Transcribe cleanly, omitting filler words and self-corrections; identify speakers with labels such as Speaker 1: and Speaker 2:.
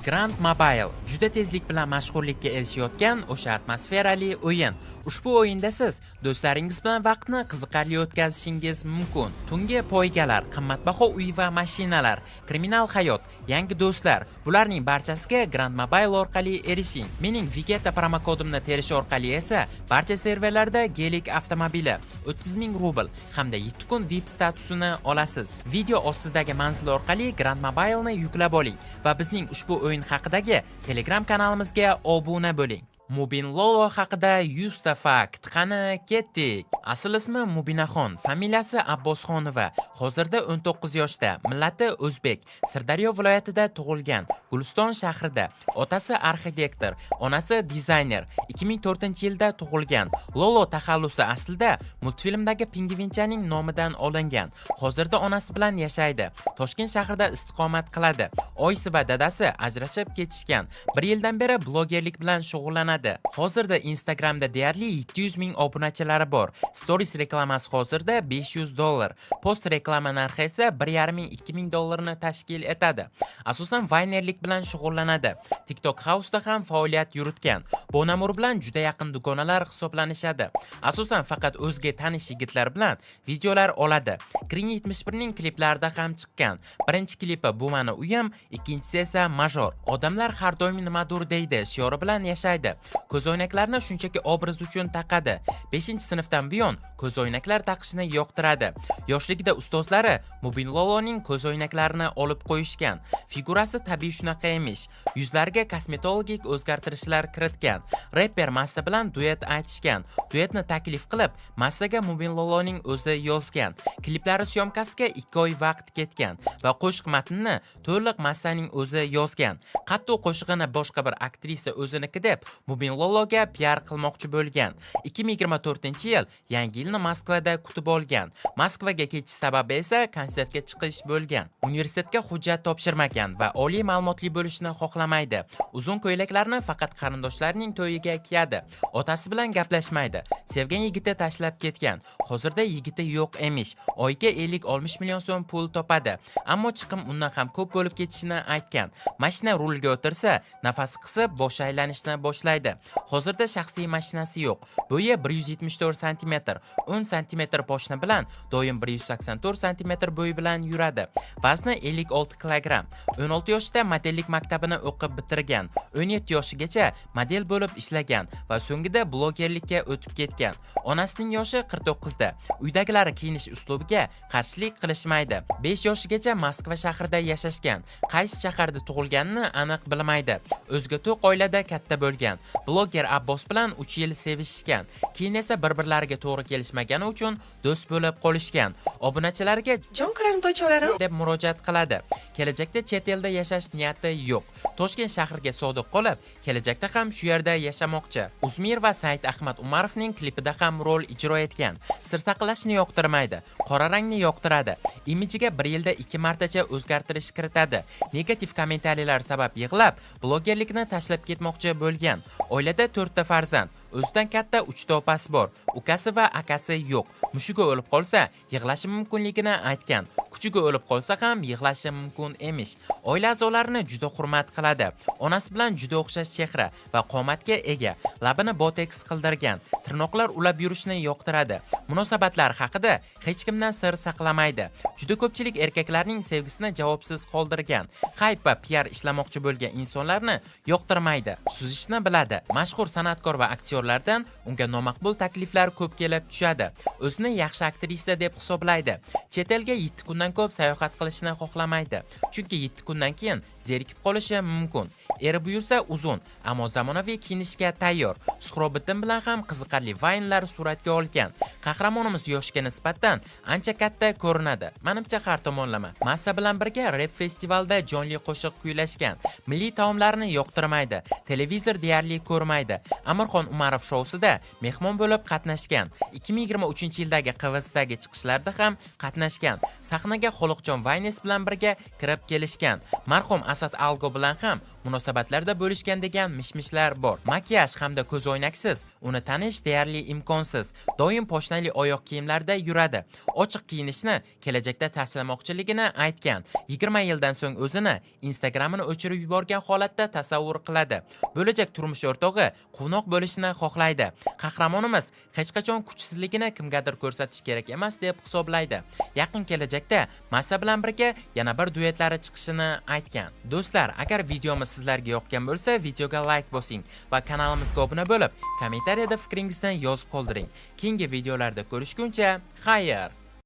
Speaker 1: Grand Mobile juda tezlik bilan mashhurlikka erishayotgan o'sha atmosferali o'yin. Ushbu o'yinda siz do'stlaringiz bilan vaqtni qiziqarli o'tkazishingiz mumkin. Tungi poygalar, qimmatbaho uy va mashinalar, kriminal hayot, yangi do'stlar, bularning barchasiga Grand Mobile orqali erishing. Mening Vigeta promokodimni terish orqali esa barcha serverlarda Gelik avtomobili 30 ming rubl hamda 7 kun VIP statusini olasiz. Video ostidagi manzil orqali Grand Mobile'ni yuklab oling va bizning ushbu o'yin haqidagi Telegram kanalimizga obuna bo'ling. Mubin Lolo haqida 100 ta fakt. Qani ketdik. Asl ismi Mubinaxon, familiyasi Abbosxonova. Hozirda 19 yoshda, millati o'zbek. Sirdaryo viloyatida tug'ilgan. Guliston shahrida. Otasi arxitektor, onasi dizayner. 2004-yilda tug'ilgan. Lolo taxallusi aslida multfilmdagi pingvinchaning nomidan olingan. Hozirda onasi bilan yashaydi. Toshkent shahrida istiqomat qiladi. Oyisi va dadasi ajrashib ketishgan. 1 yildan beri blogerlik bilan shug'ullanadi. Hozirda Instagramda deyarli 700 ming obunachilari bor. Stories reklamasi hozirda $500. Post reklama narxi esa 1,5-2 ming dollarni tashkil etadi. Asosan Vinerlik bilan shug'ullanadi. TikTok House'da ham faoliyat yuritgan. Bonamur bilan juda yaqin dugonalar hisoblanishadi. Asosan faqat o'zga tanish yigitlar bilan videolar oladi. Green 71 ning kliplarida ham chiqqan. Birinchi klipi Bu meni uyim, ikkinchisi esa Major. Odamlar har doim nimadur deydi shiori bilan yashaydi. Ko'zoynaklarni shunchaki obraz uchun taqadi. 5-sinfdan buyon ko'zoynaklar taqishni yoqtiradi. Yoshligida ustozlari Mubin Loloning ko'zoynaklarini olib qo'yishgan. Figurasi tabiiy shunaqa emish. Yuzlariga kosmetologik o'zgartirishlar kiritgan. Rapper Massa bilan duet aytishgan. Duetni taklif qilib, Massaga Mubin Loloning o'zi yozgan. Kliplari syomkasiga 2 oy vaqt ketgan va qo'shiq matnini to'liq Massaning o'zi yozgan. Qattiq qo'shig'ini boshqa bir aktrisa o'ziniki deb Mubin Lologa PR qilmoqchi bo'lgan. 2024-yil yangi yilni Moskvada kutib olgan. Moskvaga ketish sababi esa konsertga chiqish bo'lgan. Universitetga hujjat topshirmagan va oliy ma'lumotli bo'lishni xohlamaydi. Uzun ko'ylaklarni faqat qarindoshlarining to'yiga kiyadi. Otasi bilan gaplashmaydi. Sevgan yigiti tashlab ketgan. Hozirda yigiti yo'q emish. Oyiga 50-60 million so'm pul topadi. Ammo chiqim undan ham ko'p bo'lib ketishini aytgan. Mashina ruliga o'tirsa, nafasi qisib boshi aylanishni boshlaydi. Hozirda shaxsiy mashinasi yo'q. Bo'yi 174 cm, 10 cm poshna bilan doim 184 cm bo'yi bilan yuradi. Vazni 56 kg. 16 yoshida modellik maktabini o'qib bitirgan. 17 yoshigacha model bo'lib ishlagan va so'ngida blogerlikka o'tib ketgan. Onasining yoshi 49 da. Uydagilari kiyinish uslubiga qarshilik qilishmaydi. 5 yoshigacha Moskva shahrida yashashgan. Qaysi shaharda tug'ilganini aniq bilmaydi. O'zga to'q oilada katta bo'lgan. Bloger Abbos bilan 3 yil sevishgan. Keyin esa bir-birlariga to'g'ri kelishmagani uchun do'st bo'lib qolishgan. Obunachilariga
Speaker 2: Jon qarindoshalarim
Speaker 1: deb murojaat qiladi. Kelajakda chet elda yashash niyati yo'q. Toshkent shahriga sodiq qolib, kelajakda ham shu yerda yashamoqchi. Uzmir va Said Ahmad Umarovning klipida ham rol ijro etgan. Sir saqlashni yoqtirmaydi, qora rangni yoqtiradi. Imijiga 1 yilda 2 martacha o'zgartirish kiritadi. Negativ kommentariyalar sabab yig'lab, blogerlikni tashlab ketmoqchi bo'lgan. Oilada 4 ta farzand. O'zidan katta 3 ta opasi bor. Ukasi va akasi yo'q. Mushugi o'lib qolsa, yig'lashi mumkinligini aytgan. Kuchugi o'lib qolsa ham yig'lashi mumkin emish. Oila a'zolarini juda hurmat qiladi. Onasi bilan juda o'xshash chehra va qomatga ega. Labini boteks qildirgan. Tirnoqlar ulab yurishni yoqtiradi. Munosabatlar haqida hech kimdan sir saqlamaydi. Juda ko'pchilik erkaklarning sevgisini javobsiz qoldirgan. Hype va PR ishlamoqchi bo'lgan insonlarni yoqtirmaydi. Suzishni biladi. Mashhur san'atkor va aktyorlardan unga nomaqbul takliflar ko'p kelib tushadi. O'zini yaxshi aktrisa deb hisoblaydi. Chet elga 7 kundan ko'p sayohat qilishni xohlamaydi. Chunki 7 kundan keyin zerikib qolishi mumkin. Eri buyursa uzun, ammo zamonaviy kiyinishga tayyor. Suhrobiddin bilan ham qiziqarli vaynlar suratga olgan. Qahramonimiz yoshiga nisbatan ancha katta ko'rinadi. Menimcha har tomonlama. Massa bilan birga rap festivalda jonli qo'shiq kuylashgan. Milliy taomlarni yoqtirmaydi. Televizor deyarli ko'rmaydi. Amirxon Umarov shousida mehmon bo'lib qatnashgan. 2023-yildagi Qivizdagi chiqishlarda ham qatnashgan. Sahnaga Xoliqjon Vaynes bilan birga kirib kelishgan. Marhum Asad Algo bilan ham munosabatlarda bo'lishgan degan mishmishlar bor. Makiyaj hamda ko'zoynaksiz uni tanish deyarli imkonsiz. Doim poshnali oyoq kiyimlarda yuradi. Ochiq kiyinishni kelajakda tashlamoqchiligini aytgan. 20 yildan so'ng o'zini Instagramini o'chirib yuborgan holatda tasavvur qiladi. Bo'lajak turmush o'rtog'i quvnoq bo'lishni xohlaydi. Qahramonimiz hech qachon kuchsizligini kimgadir ko'rsatish kerak emas deb hisoblaydi. Yaqin kelajakda Massa bilan birga yana bir duetlari chiqishini aytgan. Do'stlar, agar videomiz sizlarga yoqgan bo'lsa, videoga like bosing va kanalimizga obuna bo'lib, kommentariyada fikringizni yozib qoldiring. Keyingi videolarda ko'rishguncha, xayr.